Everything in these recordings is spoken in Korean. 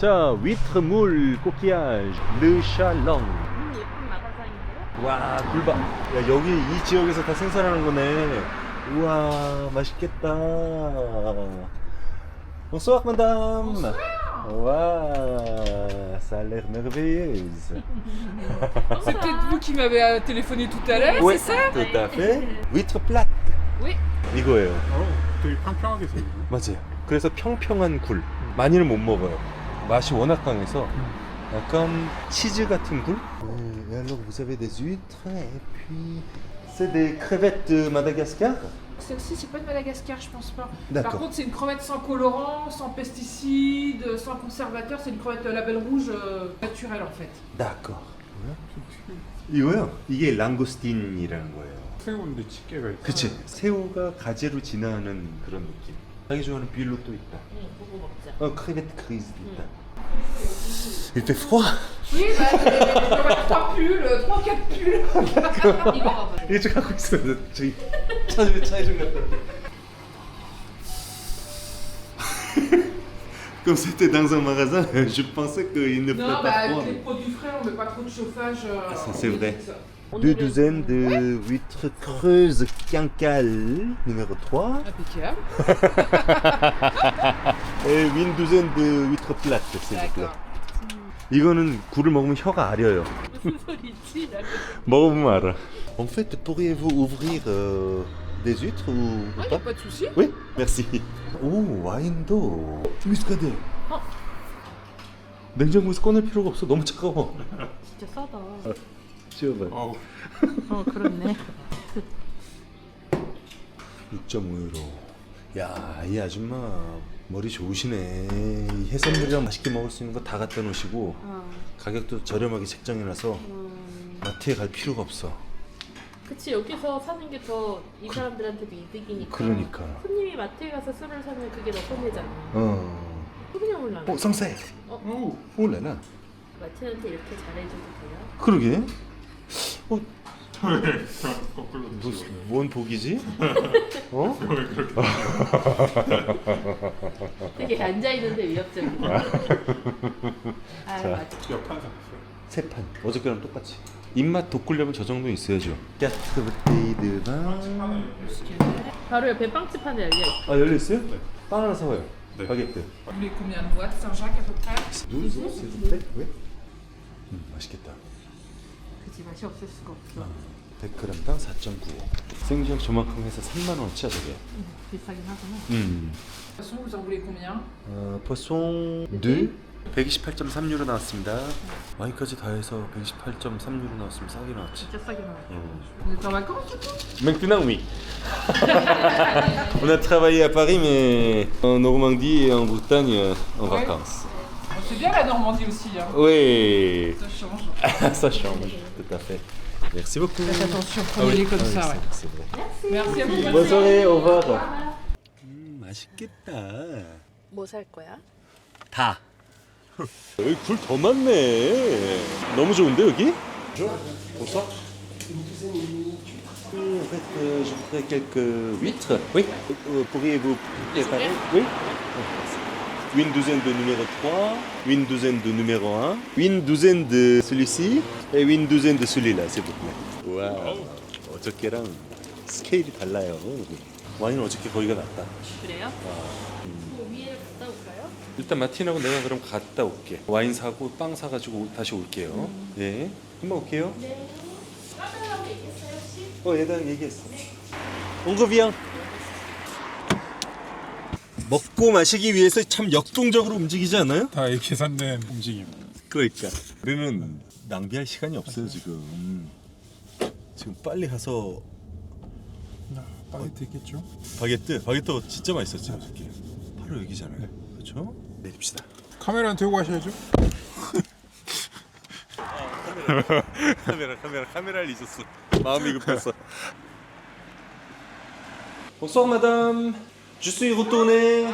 자, 위트물 coquillage, le chalon. 예쁜 마가상인데요? 와, 굴밥. 야, 여기 이 지역에서 다 생산하는 거네. 우와, 맛있겠다. Bonsoir, madame. Bonsoir. Waouh, ça a l'air merveilleuse. C'est peut-être vous qui m'avez téléphoné tout à l'heure, Oui, c'est ça? tout à fait. 위트 플랫. Oui. 이거예요. 되게 평평하게 생겼네. 맞아요. 그래서 평평한 굴. 많이는 못 먹어요. 맛이 워낙 강해서 약간 치즈 같은 굴. Et alors vous avez des huîtres et puis c'est des crevettes de Madagascar. Celle-ci, c'est pas de Madagascar, je pense pas. D'accord. Par contre, c'est une crevette sans colorant, sans pesticides, sans conservateur. C'est une crevette label rouge naturelle en fait. D'accord. 이거요? 이게 랑고스틴이라는 거예요. 새우인데 집게가 있어. 그치? 새우가 가재로 진화하는 그런 느낌. 자기 좋아하는 뷔로 또 있다. 응, 보고 먹자. 크레베트 크리즈도 있다. Il fait froid. Oui, bah, 3 pulls, 3-4 pulls. 이거 봐봐. 이거 좀 갖고 있어요. 저기 차에 좀 갖다. Comme c'était dans un magasin, je pensais qu'il ne fait Non, pas bah, froid. avec les produits frais, on met pas trop de chauffage. Ça, c'est vrai. ça. Deux douzaines de huîtres creuses quincal numéro 3 Impeccable. et une douzaine de huîtres plates s'il vous plaît. D'accord. 이거는 굴을 먹으면 혀가 아려요. 무슨 소리지? 먹어보면 알아. En fait, pourriez-vous ouvrir des huîtres ou Ah, y pas? a pas de souci. Oui, merci. 오, 와인도 뮤스카드. 어? 냉장고에서 꺼낼 필요가 없어. 너무 차가워. 진짜 싸다. 치워봐요. 어우, 그렇네. 6.5유로. 야, 이 아줌마 머리 좋으시네. 이 해산물이랑 맛있게 먹을 수 있는 거 다 갖다 놓으시고 가격도 저렴하게 책정해놔서 마트에 갈 필요가 없어. 그치, 여기서 사는 게 더 이 사람들한테도 이득이니까. 그러니까. 손님이 마트에 가서 술을 사면 그게 더 손해잖아. 어. 소비뇽을 나눠. 성사해. 어우, 올라나. 마트한테 이렇게 잘해줘도 돼요? 그러게. 왜 거꾸로 드시고? 뭔 복이지? 어? 되게 앉아있는데 위협적이다. 아, 맞아. 옆판 샀어요. 세 판. 어저께랑 똑같이. 입맛 돋구려면 저 정도 있어야죠. 까트 브테이드 방. 바로 옆에 빵집 하나 열려있어. 아, 열려 있어요? 빵 하나 사와요. 네. 바게트. Vous voulez combien de boîtes Saint-Jacques à peu près 12, s'il vous plaît. 왜? 맛있겠다. 그치, 맛이 없을 수가 없어. 100g당 4.95. 생지역 저만큼 해서 3만 원치야 저게. 비싸긴 하구나. De toute façon, vous en voulez combien 포송 2 128.3유로 나왔습니다. 와인까지 다 해서 128.3유로 나왔으면 싸게 나왔지. 진짜 싸게 나와. Vous êtes en vacances du coup Maintenant oui. On a travaillé à Paris mais en Normandie et en Bretagne en Ouais. vacances. Bon, c'est bien la Normandie aussi, hein. Oui. Ça change. Ça change, tout à fait. Merci beaucoup. Faites attention, Ah oui. prenez-les comme Ah oui, ça, ouais. c'est vrai. Merci à vous. Bonne soirée, au revoir. 맛있겠다. 뭐 살 거야? 다. 여기 굴 더 많네. 너무 좋은데 여기? Bonsoir. En fait, je voudrais quelques huîtres. Oui. Pourriez-vous préparer? Oui. Une douzaine de numéro 3, une douzaine de numéro 1, une douzaine de celui-ci et une douzaine de celui-là, s'il vous plaît. 와우. 어저께랑 스케일이 달라요. 와인은 어저께 거기가 낫다. 그래요? 뭐 위에 갔다 올까요? 일단 마틴하고 내가 그럼 갔다 올게. 와인 사고 빵 사가지고 다시 올게요. 예. 금방 올게요. 네. 카메라하고 얘기했어요 혹시? 얘랑 얘기했어. On revient. 먹고 마시기 위해서 참 역동적으로 움직이지 않아요? 다 계산된 움직임. 그러니까. 우리는 낭비할 시간이 없어요 지금. 지금 빨리 가서 바게트 있겠죠? 바게트 진짜 맛있었지 어저께. 바로 여기잖아요. 그렇죠? 내립시다. 카메라는 들고 가셔야죠. 카메라를 잊었어. 마음이 급했어. Bonsoir madame. Je suis retourné.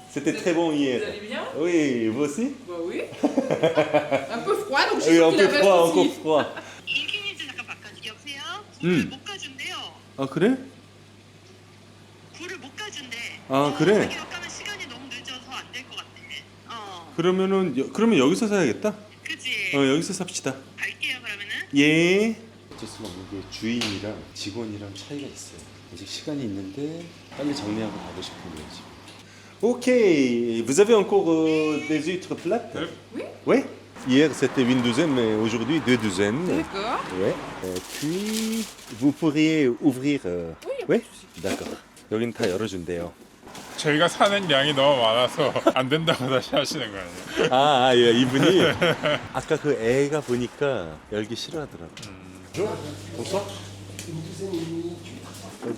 C'était très bon Vous hier. allez bien Oui, vous aussi? Bah oui. Un peu froid, donc je Oui, suis un qu'il peu la froid, veste encore aussi. froid. 인기니즈 잠깐 바꿔주세요. 여보세요? 굴을 못 가준대요. 아 그래? 굴을 못 가준대. 아, 그래? 자기가 까면 시간이 너무 늦어서 안 될 것 같아. 그러면 여기서 사야겠다. 그지? 여기서 삽시다. 갈게요 그러면은. 예. 어쩔 수가 없는 게 주인이랑 직원이랑 차이가 있어요. 아직 시간이 있는데 빨리 정리하고 가고 싶은 거지. Ok, vous avez encore des huîtres plates? Oui. Oui. Hier c'était une douzaine, mais aujourd'hui 2 douzaines. D'accord. Ouais. Et puis vous pourriez ouvrir. Oui. D'accord. 여긴 다 열어준대요. 저희가 사는 양이 너무 많아서 안 된다고 다시 하시는 거 아니에요? 예, 이분이 아까 그 애가 보니까 열기 싫어하더라고. bonsoir.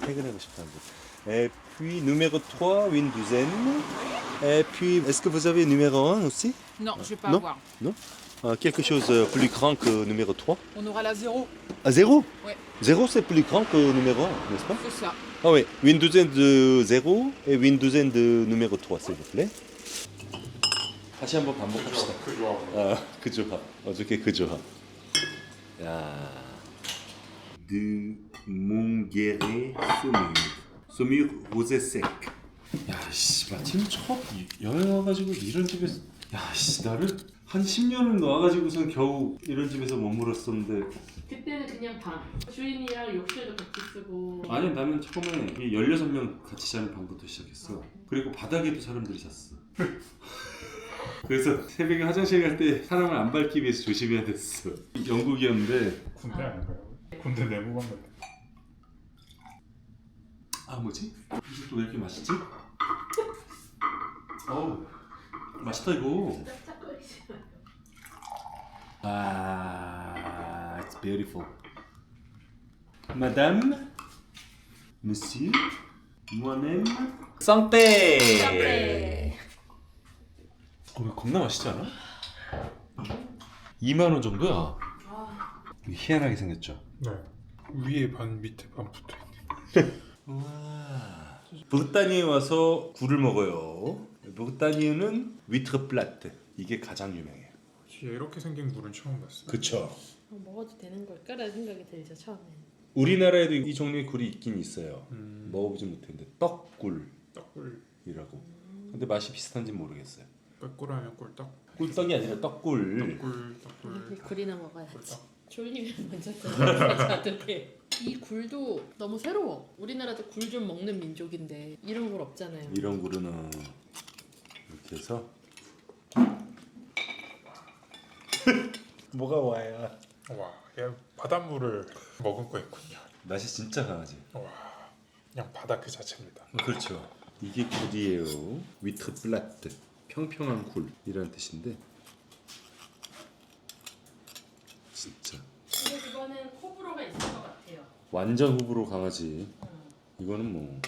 퇴근하고 싶다고. Et puis numéro 3, une douzaine. Et puis est-ce que vous avez numéro 1 aussi? Non, je vais pas Non. avoir. Non. Quelque chose plus grand que numéro 3. On aura la 0. Ah, 0? Ouais. 0 c'est plus grand que numéro 1, n'est-ce pas? C'est ça. Ah oui, une douzaine de 0 et une douzaine de numéro 3, s'il vous plaît. 다시 한번 반복합시다. 그 조합. 그 조합. 어저께 그 조합. 야. De Montguéret Saumur. Saumur rosé sec. 야, 씨, 마침 처음 여행 와가지고 이런 집에서 야, 씨, 나를 한 10년을 와가지고선 겨우 이런 집에서 머물었었는데 그때는 그냥 방. 주인이랑 욕실도 같이 쓰고. 아니 나는 처음에 16명 같이 자는 방부터 시작했어. 그리고 바닥에도 사람들이 잤어. 그래서 새벽에 화장실 갈 때 사람을 안 밟기 위해서 조심해야 됐어. 영국이었는데 군대 아닌가요? 군대 내무관 같은. 아 뭐지? 이게 또 왜 이렇게 맛있지? 어우 맛있다 이거. 아, it's beautiful. Madame, Monsieur, moi-même. santé. 네. 이거 겁나 맛있지 않아? 2만 원 정도야. 희한하게 생겼죠. 네. 위에 반 밑에 반 붙어 있네. 와. 브르타니에 와서 굴을 먹어요. 브르타니에는 위트르 플라트. 이게 가장 유명해요. 이렇게 생긴 굴은 처음 봤어요. 그쵸. 먹어도 되는 걸까라는 생각이 들죠 처음에는. 우리나라에도 이 종류의 굴이 있긴 있어요. 먹어보지 못했는데 떡굴이라고. 떡굴. 근데 맛이 비슷한지 모르겠어요. 꿀하면 꿀떡. 꿀떡이 아니라 떡굴. 떡굴. 굴이나 먹어야지. 꿀떡. 졸리면 먼저 어떡해. 이 굴도 너무 새로워. 우리나라도 굴 좀 먹는 민족인데 이런 굴 없잖아요. 이런 굴은 이렇게 해서 뭐가 와야 와, 얘 바닷물을 머금고 거 있군요. 맛이 진짜 강하지. 와, 그냥 바다 그 자체입니다. 그렇죠. 이게 굴이에요. 위트 플라트. 평평한 굴이라는 뜻인데 진짜 근데 이거는 호불호가 있을 것 같아요. 완전 호불호 강하지. 이거는 뭐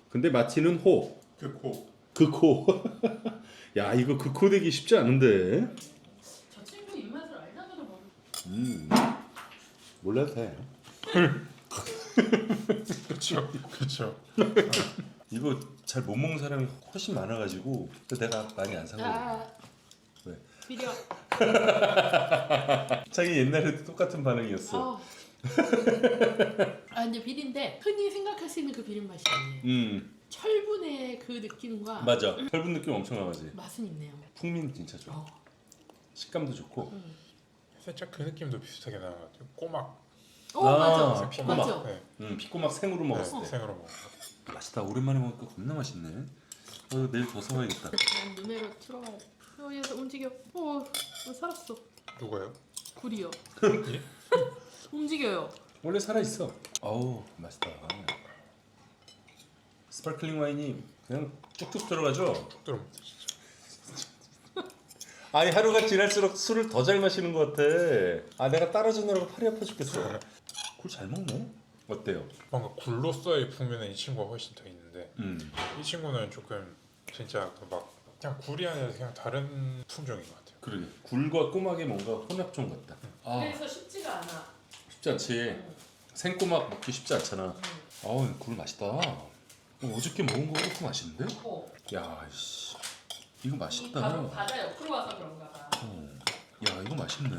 근데 마티는 호. 그 코. 그 코. 야 이거 그 코 되기 쉽지 않은데. 저 친구 입맛을 알다가도 모르. 몰라도 돼. 그렇죠. 그렇죠. 이거 잘 못 먹는 사람이 훨씬 많아가지고 내가 많이 안 사거든. 왜? 비려. 자기 옛날에도 똑같은 반응이었어. 아 근데 비린데 흔히 생각할 수 있는 그 비린 맛이 아니에요. 철분의 그 느낌과 맞아. 철분 느낌 엄청 강하지. 맛은 있네요. 풍미는 진짜 좋아. 식감도 좋고. 살짝 그 느낌도 비슷하게 나는 것 같아요. 꼬막. 맞아. 피꼬막. 맞아. 네. 피꼬막 생으로 먹었을 때. 생으로 먹어. 맛있다. 오랜만에 먹으니까 겁나 맛있네. 내일 더 사와야겠다. 난 눈으로 틀어와야 돼. 얘서 움직여. 살았어. 누가요? 굴이요. 예? 움직여요. 원래 살아 있어. 어우 맛있다. 스파클링 와인이 그냥 쭉쭉 들어가죠. 들어. 아니 하루가 지날수록 술을 더 잘 마시는 것 같아. 내가 따라주느라고 팔이 아파 죽겠어. 굴 잘 먹네. 어때요? 뭔가 굴로서의 풍미는 이 친구가 훨씬 더 있는데 이 친구는 조금 진짜 막 그냥 굴이 아니라 그냥 다른 품종인 것 같아요. 그러게. 굴과 꼬막의 뭔가 혼합종 같다. 그래서 쉽지가 않아. 쉽지 않지. 생꼬막 먹기 쉽지 않잖아. 굴 맛있다. 어저께 먹은 거 그렇게 맛있는데? 야, 씨. 이거 맛있다. 바로 바다 옆으로 와서 그런가 봐. 야, 이거 맛있네.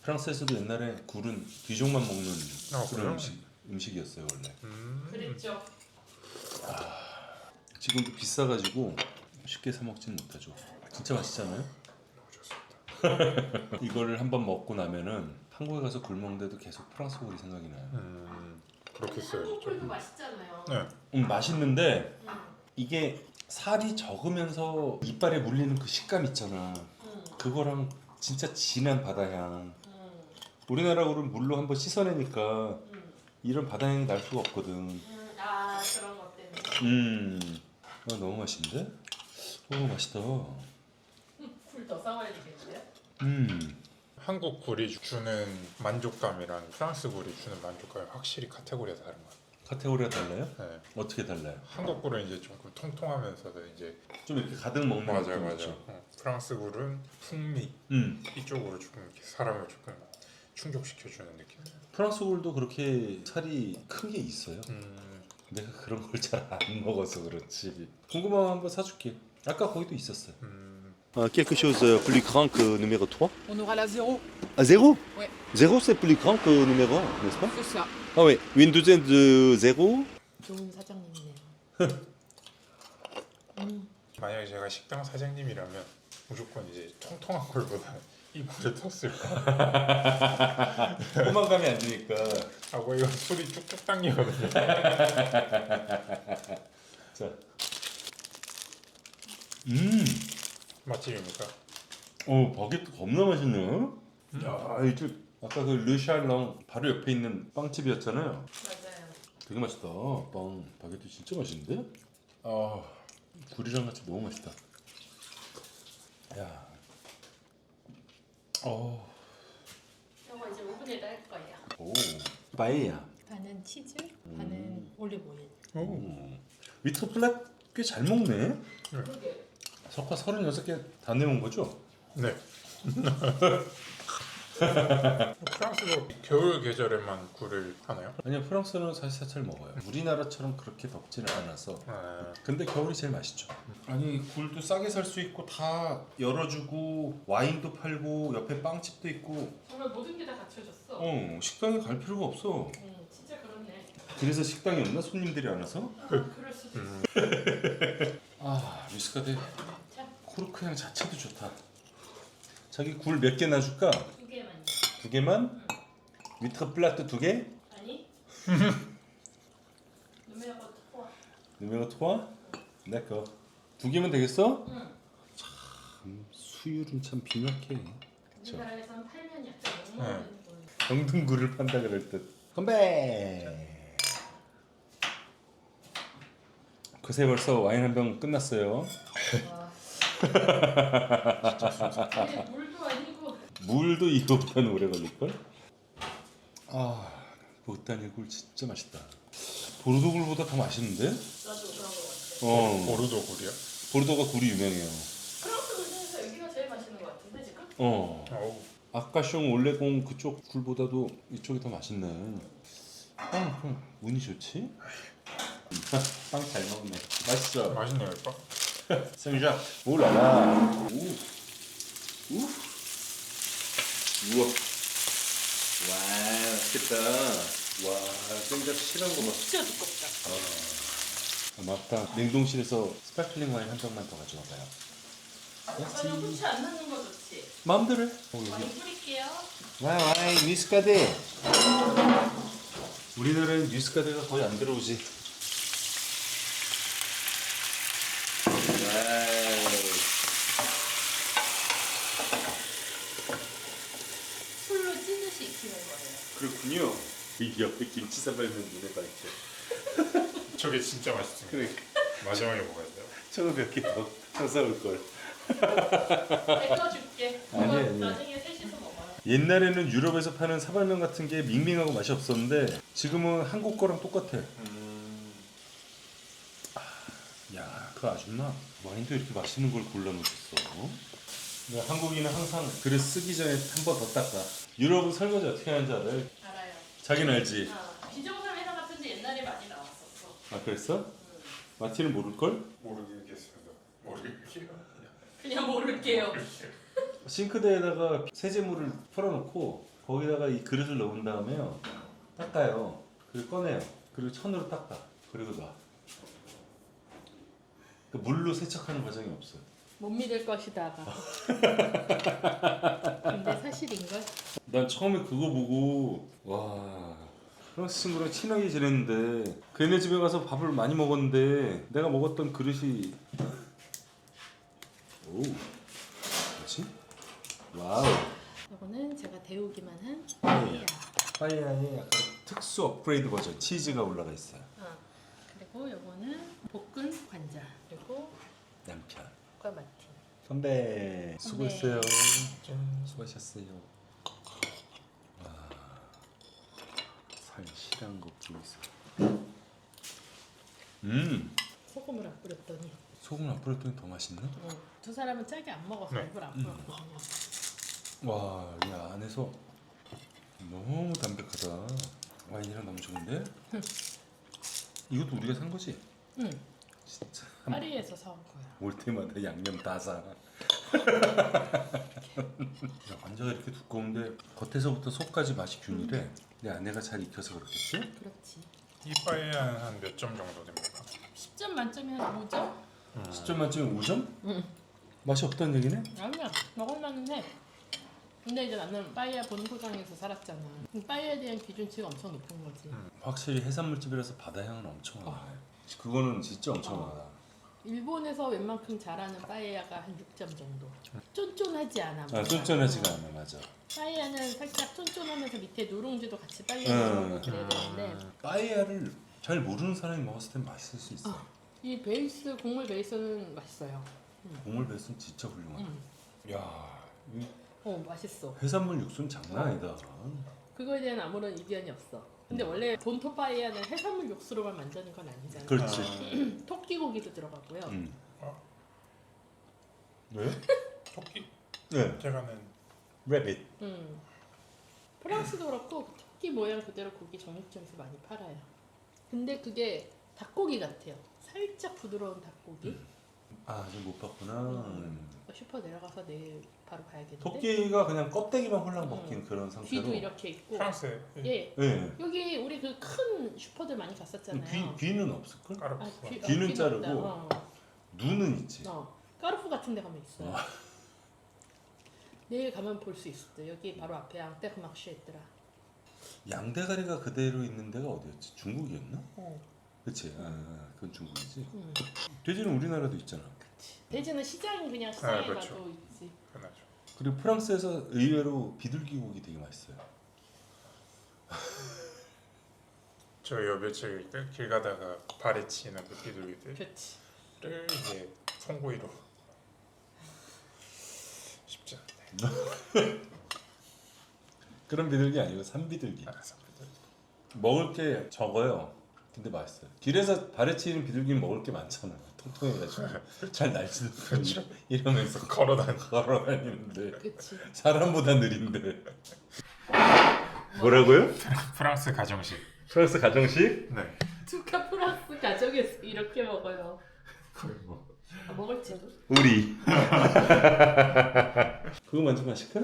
프랑스에서도 옛날에 굴은 뒤종만 먹는 그런 그래요? 음식이었어요 원래. 그랬죠. 지금도 비싸가지고 쉽게 사 먹지는 못하죠. 진짜 맛있잖아요. 너무 좋습니다. 이거를 한번 먹고 나면은 한국에 가서 굴 먹는데도 계속 프랑스 굴이 생각이 나요. 그렇겠어요. 한국 굴도 좀. 맛있잖아요. 네. 맛있는데 이게 살이 적으면서 이빨에 물리는 그 식감 있잖아. 그거랑 진짜 진한 바다향. 우리나라 굴은 물로 한번 씻어내니까 이런 바다향이 날 수가 없거든. 아 그런 것 때문에. 너무 맛있는데? 오 맛있다. 굴 더 싸워야 되겠는데요? 한국 굴이 주는 만족감이랑 프랑스 굴이 주는 만족감이 확실히 카테고리가 다른 것 같아요. 카테고리가 달라요? 네. 어떻게 달라요? 한국 굴은 이제 조금 통통하면서도 이제 좀 이렇게 가득 먹는 맞아요, 느낌 맞아요. 있죠? 프랑스 굴은 풍미 이쪽으로 조금 이렇게 사람을 조금 충족시켜 주는 느낌. 프랑스 굴도 그렇게 살이 큰 게 있어요. 내가 그런 걸 잘 안 먹어서 그렇지. 궁금하면 한번 사줄게. 아까 거기도 있었어요. Quelque chose plus grand que numéro 3. On aura la 0. Ah, 0 Ouais. 0 c'est plus grand que numéro 1, n'est-ce pas? C'est ça. Ah oui, une douzaine de 0. 좋은 사장님이네요. 만약에 제가 식당 사장님이라면 무조건 이제 통통한 굴보다 이 굴을 텄을 거야. 포만감이 안 드니까. 하고 이거 술이 쭉쭉 당기거든요. 자. 맛집입니까? 바게트 겁나 맛있네요. 야, 이쪽 아까 그 르샬렁 바로 옆에 있는 빵집이었잖아요. 맞아요. 되게 맛있다. 빵 바게트 진짜 맛있는데? 굴이랑 같이 너무 맛있다. 야. 이거 이제 오븐에다 할 거예요. 오. 빠에야. 반은 치즈, 반은 올리브 오일. 위터 플랫 꽤 잘 먹네. 그러게. 석화 36개 다 내놓은 거죠? 네. 프랑스도 겨울 계절에만 굴을 하나요? 아니요, 프랑스는 사실 잘 먹어요. 우리나라처럼 그렇게 덥지는 않아서. 아, 근데 겨울이 제일 맛있죠. 아니 굴도 싸게 살 수 있고 다 열어주고 와인도 팔고 옆에 빵집도 있고. 정말 모든 게 다 갖춰졌어. 식당에 갈 필요가 없어. 진짜 그렇네. 그래서 식당이 없나? 손님들이 안 와서? 그럴 수도 있어. 미스카데 코르크 향 자체도 좋다. 자기 굴 몇 개 놔줄까? 2개만요. 2개만? 위트 플라트 2개? 아니? 누메가 토아. 누메로 토아? 내꺼 2개면 되겠어? 응. 참 수율은 참 빈약해. 그쵸? 우리나라에서는 팔면 약간 욕먹는 거. 병등굴을 판다 그럴 듯. 건배. 그새 벌써 와인 한 병 끝났어요. 이게 물도 아니고. 물도 이거보다는 오래 걸릴걸? 보따니 굴 진짜 맛있다. 보르도 굴보다 더 맛있는데? 나도 그런 거 같아. 보르도 굴이요? 보르도가 굴이 유명해요. 프랑스 굴 중에서 여기가 제일 맛있는 거 같은데 지금? 어우, 아까숑 올레공 그쪽 굴보다도 이쪽이 더 맛있네. 좀 운이 좋지? 빵 잘 먹네. 맛있어. 맛있네요, 오빠. 생ዣ. 오라라. 우와. 와, 맛있겠다. 와, 생ዣ 실한 거 봐. 진짜 두껍다. 맞다. 냉동실에서 스파클링 와인 한 병만 더 가져와봐요. 아빠는 후추 안 넣는 거 좋지? 마음대로 해. 많이 뿌릴게요. 와인 미스카데. 우리나라엔 미스카데가 거의 안 들어오지. 술로 찌듯이 익히는 거예요. 그렇군요. 이 옆에 김치 싸발면 눈에 밝혀. 저게 진짜 맛있습니다. 그래. 마지막에 먹어야 돼요. 저거 몇 개 더 사올 걸. 내거 줄게. 아니. 나중에 셋이서 먹어요. 옛날에는 유럽에서 파는 사발면 같은 게 밍밍하고 맛이 없었는데 지금은 한국 거랑 똑같아. 야, 그 아줌마 와인도 이렇게 맛있는 걸 골라놓으셨어. 한국인은 항상 그릇 쓰기 전에 한 번 더 닦아. 유럽은 설거지 어떻게 하는지 알아요? 알아요. 자기는 알지? 비정상 회사 같은데 옛날에 많이 나왔었어. 아 그랬어? 마티는 모를걸? 모르겠습니다. 모르겠어요. 그냥 모를게요. 싱크대에다가 세제물을 풀어놓고 거기다가 이 그릇을 넣은 다음에요 닦아요. 그리고 꺼내요. 그리고 천으로 닦아. 그리고 놔. 물로 세척하는 과정이 없어요. 못 믿을 것이다가. 근데 사실인걸? 난 처음에 그거 보고 와 프랑스 친구랑 친하게 지냈는데 걔네 집에 가서 밥을 많이 먹었는데 내가 먹었던 그릇이 오 뭐지? 와우 이거는 제가 데우기만 한 파에야. 파에야의 약간 특수 업그레이드 버전 치즈가 올라가 있어요. 그리고 이거는 볶은 관자. 그리고 남편 과 마틴. 선배 수고했어요. 짠. 수고하셨어요. 와 살실한 거 보이세요? 소금을 안 뿌렸더니 소금 안 뿌렸더니 더 맛있네. 두 사람은 짜게 안 먹어서 네. 일부러 안 뿌렸거든요. 와, 이 안에서 너무 담백하다. 와인이랑 너무 좋은데? 이것도 우리가 산 거지? 응. 진짜 파리에서 사온 거야. 올 때마다 양념 다 사. 야, 관자가 이렇게 두꺼운데 겉에서부터 속까지 맛이 균일해. 내 아내가 잘 익혀서 그렇겠지? 그렇지. 이 파에야는 한 몇 점 정도 됩니까? 10점 만점에 한 5점? 10점 만점에 5점? 응. 맛이 없다는 얘기네? 아니야. 먹을만은 해. 근데 이제 나는 빠이야 본고장에서 살았잖아. 빠이야에 대한 기준치가 엄청 높은 거지. 확실히 해산물집이라서 바다향은 엄청 나네. 그거는 진짜 엄청 나다. 일본에서 웬만큼 잘하는 빠이야가 한 6점 정도. 쫀쫀하지 않아. 아, 쫀쫀하지가 않아, 맞아. 빠이야는 살짝 쫀쫀하면서 밑에 누룽지도 같이 빨려 들어가고 그래야 되는데 빠에야를 잘 모르는 사람이 먹었을 땐 맛있을 수 있어. 이 베이스 국물 베이스는 맛있어요. 국물 베이스는 진짜 훌륭하다. 야, 이 맛있어. 해산물 육수는 장난 아니다. 그거에 대한 아무런 이견이 없어. 근데 원래 본토 빠이야는 해산물 육수로만 만드는 건 아니잖아. 그렇지. 토끼고기도 들어가고요. 왜? 토끼? 네. 제가는 레빗. 프랑스도 그렇고 토끼 모양 그대로 고기 정육점에서 많이 팔아요. 근데 그게 닭고기 같아요. 살짝 부드러운 닭고기. 아, 아직 못 봤구나. 슈퍼 내려가서 내일 바로 가야겠는데. 토끼가 그냥 껍데기만 홀랑 먹힌 그런 상태로. 귀도 이렇게 있고. 프랑스에 예. 네. 여기 우리 그 큰 슈퍼들 많이 갔었잖아요. 귀는 없을걸? 까르푸. 귀- 귀는 귀는 자르고. 없다. 눈은 있지. 까르푸 같은 데 가면 있어요. 내일 가면 볼 수 있었대. 여기 바로 앞에 앙테르마크시에 있더라. 양대가리가 그대로 있는 데가 어디였지? 중국이었나? 어. 그치? 그건 중국이지. 돼지는 우리나라도 있잖아. 돼지는 시장 그냥 시장에 그렇죠. 가도 있지. 편하죠. 그리고 프랑스에서 의외로 비둘기 고기 되게 맛있어요. 저 요 며칠 길 가다가 발에 치는 그 비둘기들을 그렇지. 이제 송구이로 쉽지 않네. 그런 비둘기 아니고 산비둘기. 알았어. 먹을 게 적어요. 근데 맛있어요. 길에서 발에 치는 비둘기는 먹을 게 많잖아. 통통해가지고 잘 날지도 못하고 이러면서 걸어다니는데 그렇지. 사람보다 느린데. 뭐라고요? 프랑스 가정식. 프랑스 가정식? 네. 두카 프랑스 가정에서 이렇게 먹어요. 거의 뭐 먹을지도. 우리. 그거 먼저 마실까?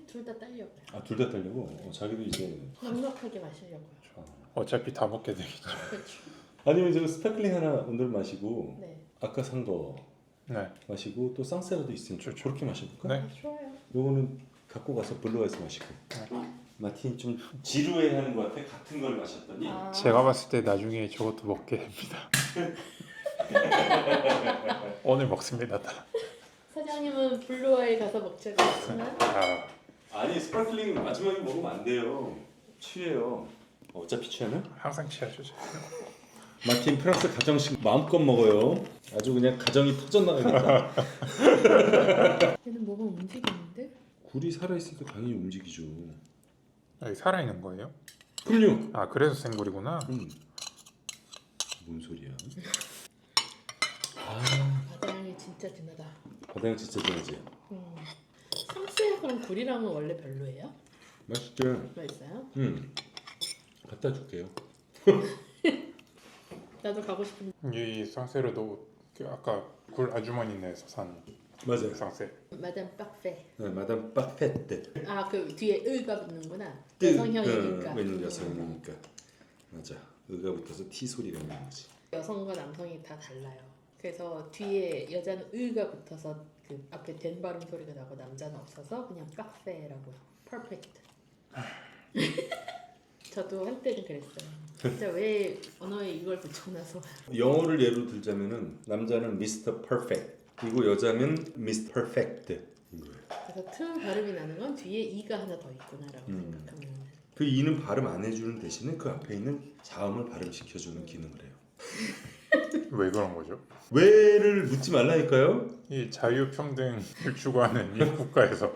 둘 다 딸려고요. 아, 둘 다 따려고? 자기도 이제 넉넉하게 마시려고요. 어차피 다 먹게 되겠죠. 그렇죠. 아니면 저 스파클링 하나 오늘 마시고 네. 아까 산 거 네. 마시고 또 쌍세라도 있으니까 그렇게 마셔볼까? 네. 아, 좋아요. 요거는 갖고 가서 블루와이스 마시고. 마틴이 좀 지루해하는 것 같아. 같은 걸 마셨더니. 아, 제가 봤을 때 나중에 저것도 먹게 됩니다. 오늘 먹습니다. 다. 사장님은 블루와이 가서 먹자고 했지만 아니 스파클링 마지막에 먹으면 안 돼요. 취해요. 어차피 취하면? 항상 취하죠. 마틴 프랑스 가정식 마음껏 먹어요. 아주 그냥 가정이 터져나가겠다. 얘는 뭐가 움직이는데? 굴이 살아있으니까 당연히 움직이죠. 여기 살아 있는 거예요? 그럼요. 아 그래서 생굴이구나. 뭔 소리야? 바다향이 진짜 진하다. 바다향 진짜 진하지? 상스야 그럼 굴이랑은 원래 별로예요? 맛있죠? 맛있어요? 갖다 줄게요. 나도 가고 싶은데. 이 상세로도 그 아까 굴 아주머니네에서 산 맞아요. 상세. 마담 빡페. 네, 마담 파페트. 아 그 뒤에 의가 붙는구나. 여성형이니까. 왜냐면 여성이니까. 맞아. 의가 붙어서 T 소리가 나는 거지. 여성과 남성이 다 달라요. 그래서 뒤에 여자는 의가 붙어서 그 앞에 된 발음 소리가 나고 남자는 없어서 그냥 파페라고 퍼펙트. 저도 한때는 그랬어요. 진짜 왜 언어에 이걸 붙여놔서 영어를 예로 들자면은 남자는 미스터 퍼펙트이고 여자는 미스터 퍼펙트. 그래서 트 발음이 나는 건 뒤에 이가 하나 더 있구나라고 생각하면 그 이는 발음 안 해주는 대신에 그 앞에 있는 자음을 발음시켜주는 기능을 해요. 왜 그런 거죠? 왜를 묻지 말라니까요. 이 자유평등을 추구하는 이 국가에서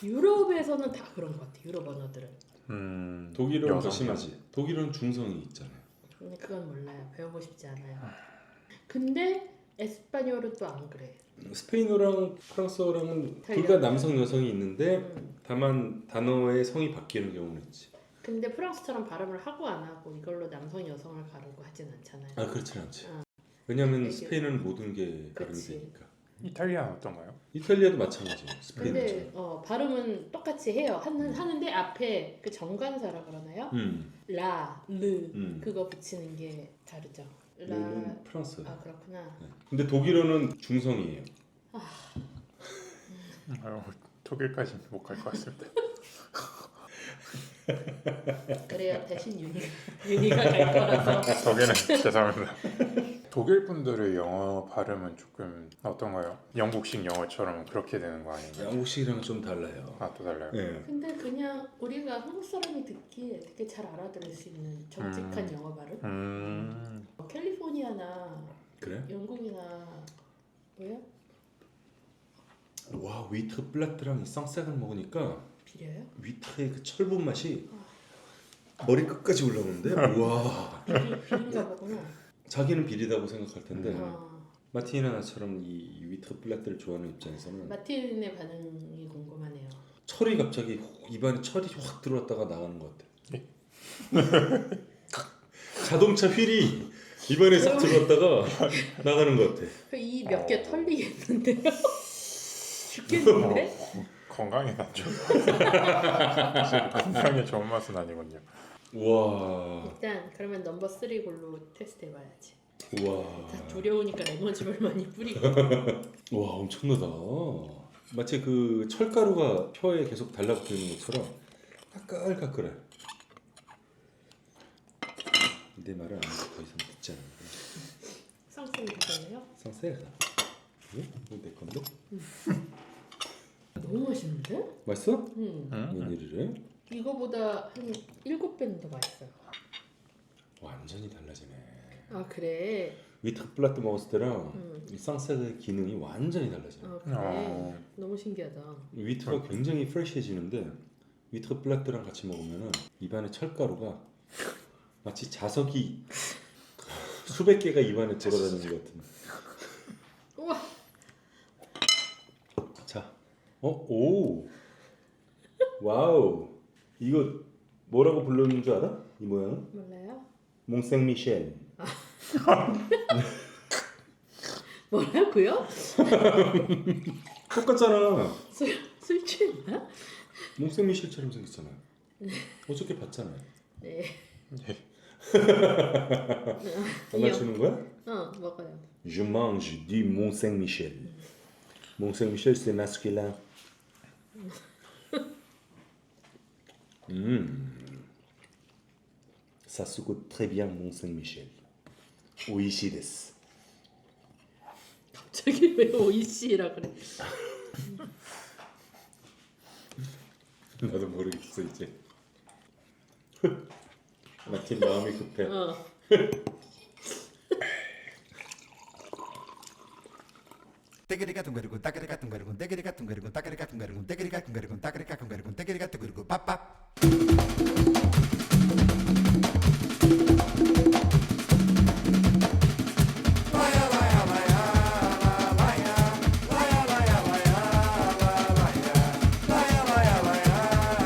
유럽에서는 다 그런 것 같아. 유럽 언어들은. 독일어는 더 여성. 심하지. 독일어는 중성이 있잖아요. 근데 그건 몰라요. 배우고 싶지 않아요. 근데 에스파뇰은 또 안 그래. 스페인어랑 프랑스어랑은 둘 달려. 다 남성 여성이 있는데 음. 다만 단어의 성이 바뀌는 경우는 있지. 근데 프랑스처럼 발음을 하고 안 하고 이걸로 남성 여성을 가르고 하진 않잖아요. 아 그렇진 않지. 어. 왜냐하면 되게- 스페인은 모든 게 발음이 그치. 되니까. 이탈리아는 어떤가요? 이탈리아도 마찬가지예요. 스페인도. 근데 발음은 똑같이 해요. 하는데 앞에 그 정관사라 그러나요? 라, 르 그거 붙이는 게 다르죠. 라. 는 프랑스. 아 그렇구나. 근데 독일어는 중성이에요. 아유, 독일까지는 못 갈 것 같습니다. 그래요. 대신 윤희가 갈 거라서. 덕에는 죄송합니다. 독일 분들의 영어 발음은 조금 어떤가요? 영국식 영어처럼 그렇게 되는 거 아닌가요? 영국식이랑 좀 달라요. 아, 또 달라요? 네. 근데 그냥 우리가 한국 사람이 듣기에 되게 잘 알아들을 수 있는 정직한 영어 발음. 캘리포니아나 그래? 영국이나 뭐야? 와 위트 블라트랑 이 쌍싹을 먹으니까 비려요? 위트의 그 철분 맛이 머리 끝까지 올라오는데 와 비린가 보구나. 자기는 비리다고 생각할 텐데 아, 마틴이나 나처럼 이 위트 블라트를 좋아하는 입장에서는 마틴의 반응이 궁금하네요. 철이 갑자기 입안에 철이 확 들어왔다가 나가는 것 같아. 자동차 휠이 입안에 싹 들어왔다가 나가는 것 같아. 이 몇 개 털리겠는데요? 죽겠는데? 건강에 안 좋은 건강에 좋은 맛은 아니군요. 와, 일단 그러면 넘버 3 골로 테스트 해봐야지. 와, 두려우니까 레몬즙을 많이 뿌리고. 와 엄청나다. 마치 그 철가루가 혀에 계속 달라붙어 있는 것처럼 까끌까끌해. 내 말을 아무도 더 이상 듣지 않아. 쌍쌍이 드셨네요? 상세가. 이거 내 건데? 너무 맛있는데? 맛있어? 응. 웬일이래? 이거보다 한 7배는 더 맛있어요. 완전히 달라지네. 아 그래? 위트 플라트 먹었을 때랑 이 쌍세의 기능이 완전히 달라져요. 아 그래? 어. 너무 신기하다. 위트가 굉장히 프레시해지는데 위트 플라트랑 같이 먹으면은 입안에 철가루가 마치 자석이 수백 개가 입안에 돌아다니는 것 같은. 우와! 자, 오, 와우. 이거 뭐라고 불렀는 줄 알아? 이 모양은? 몰라요? 몽생미셸. 뭐라고요? 똑같잖아. 술 취했나? 몽생미셸처럼 생겼잖아. 어저께 봤잖아. 네. 안 맞추는 거야? 먹어요. Je mange du Mont Saint-Michel. Mont Saint-Michel c'est masculin. Ça se goûte très bien Mont Saint-Michel. 오이시 데스. 갑자기 왜 오이시라 그래? 나도 모르겠어 이제. 마침 마음이 급해. Tegerigatungarikun, takerikatungarikun, tegerigatungarikun, takerikatungarikun, tegerigatungarikun, takerikatungarikun, tegerigatungarikun, papap.